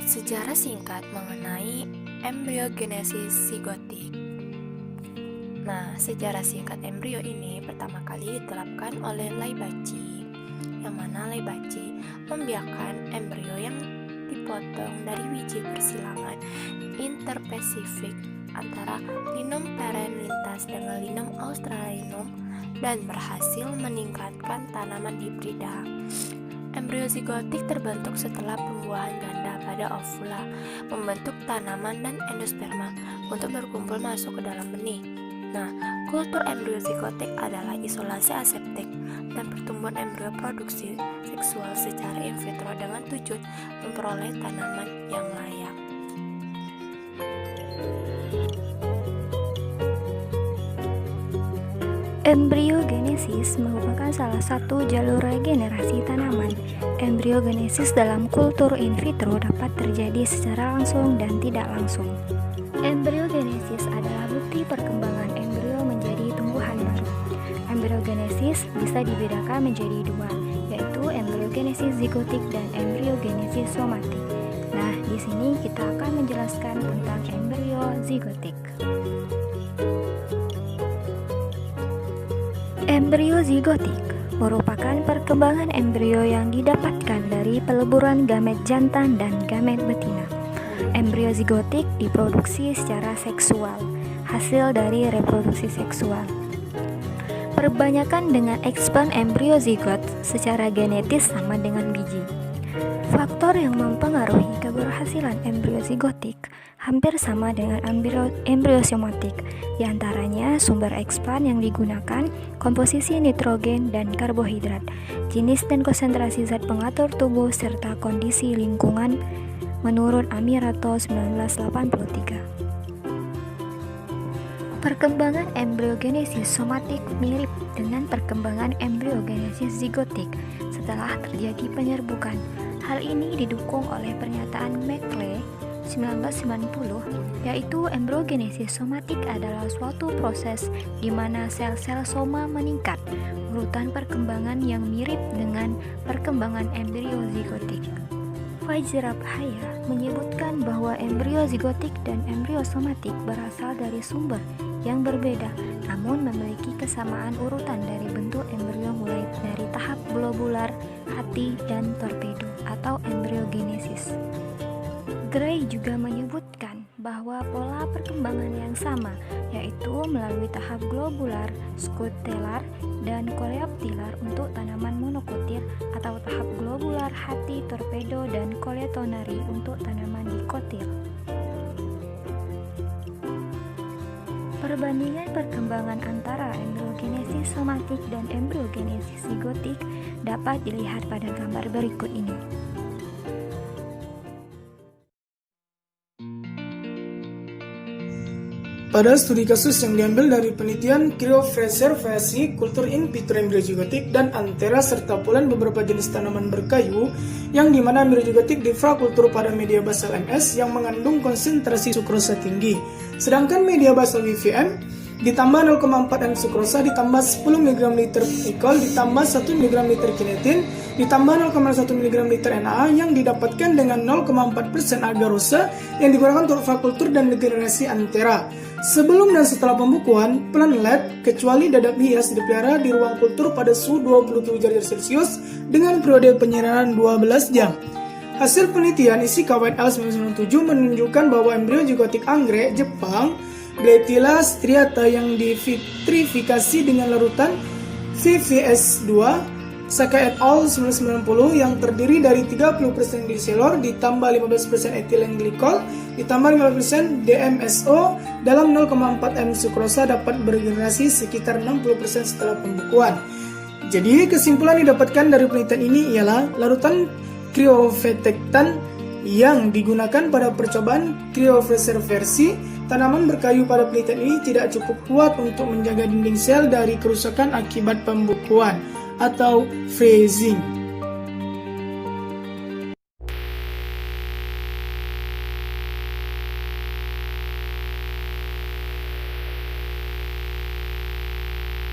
Sejarah singkat mengenai embriogenesis zigotik. Nah, sejarah singkat embrio ini pertama kali diterapkan oleh Leibatchi, yang mana Leibatchi membiarkan embrio yang dipotong dari biji persilangan interspesifik antara Linum parent lintas dengan Linum australinum dan berhasil meningkatkan tanaman hibrida. Embrio zigotik terbentuk setelah pembuahan ganda pada ovula membentuk tanaman dan endosperma untuk berkumpul masuk ke dalam benih. Nah, kultur embrio zigotik adalah isolasi aseptik dan pertumbuhan embrio produksi seksual secara in vitro dengan tujuan memperoleh tanaman yang layak. Embriogenesis merupakan salah satu jalur regenerasi tanaman. Embriogenesis dalam kultur in vitro dapat terjadi secara langsung dan tidak langsung. Embriogenesis adalah bukti perkembangan embrio menjadi tumbuhan baru. Embriogenesis bisa dibedakan menjadi dua, yaitu embriogenesis zigotik dan embriogenesis somatik. Nah, di sini kita akan menjelaskan tentang embrio zigotik. Embrio zigotik merupakan perkembangan embrio yang didapatkan dari peleburan gamet jantan dan gamet betina. Embrio zigotik diproduksi secara seksual, hasil dari reproduksi seksual. Perbanyakan dengan expand embrio zigot secara genetis sama dengan biji. Faktor yang mempengaruhi keberhasilan embrio zigotik hampir sama dengan embrio somatik, di antaranya sumber expand yang digunakan, komposisi nitrogen dan karbohidrat, jenis dan konsentrasi zat pengatur tubuh, serta kondisi lingkungan menurut Amirato 1983. Perkembangan embriogenesis somatik mirip dengan perkembangan embriogenesis zigotik setelah terjadi penyerbukan. Hal ini didukung oleh pernyataan Macleay 1990, yaitu embriogenesis somatik adalah suatu proses di mana sel-sel soma meningkat, urutan perkembangan yang mirip dengan perkembangan embrio zigotik. Vajrabhaya menyebutkan bahwa embrio zigotik dan embrio somatik berasal dari sumber yang berbeda, namun memiliki kesamaan urutan dari bentuk embrio mulai dari tahap globular, hati, dan torpedo atau embriogenesis. Gray juga menyebutkan bahwa pola perkembangan yang sama, yaitu melalui tahap globular, scutelar, dan coleoptilar untuk tanaman monokotil, atau tahap globular, hati, torpedo, dan coletonari untuk tanaman dikotil. Perbandingan perkembangan antara embriogenesis somatik dan embriogenesis zigotik dapat dilihat pada gambar berikut ini. Pada studi kasus yang diambil dari penelitian kriopreservasi kultur in vitro embrio zigotik dan antera serta pula beberapa jenis tanaman berkayu yang dimana embrio zigotik difrakultur pada media basal MS yang mengandung konsentrasi sukrosa tinggi, sedangkan media basal VVM ditambah 0,4 M sukrosa ditambah 10 mg liter nikol ditambah 1 mg liter kinetin ditambah 0,1 mg liter NaA yang didapatkan dengan 0,4% agarosa yang digunakan untuk frakultur dan degenerasi antera. Sebelum dan setelah pembukuan, plant lab kecuali dadap hias dipelihara di ruang kultur pada suhu 27 derajat Celcius dengan periode penyiraman 12 jam. Hasil penelitian Ishikawa et al. 1997 menunjukkan bahwa embrio zigotik anggrek Jepang Bletilla striata yang divitrifikasi dengan larutan VVS2 Sakai et al. 1990 yang terdiri dari 30% gliserol ditambah 15% etilen glikol ditambah 15% DMSO dalam 0,4 M sukrosa dapat bergenerasi sekitar 60% setelah pembukuan. Jadi kesimpulan didapatkan dari penelitian ini ialah larutan kriovetektan yang digunakan pada percobaan kriopreservasi tanaman berkayu pada penelitian ini tidak cukup kuat untuk menjaga dinding sel dari kerusakan akibat pembekuan atau freezing.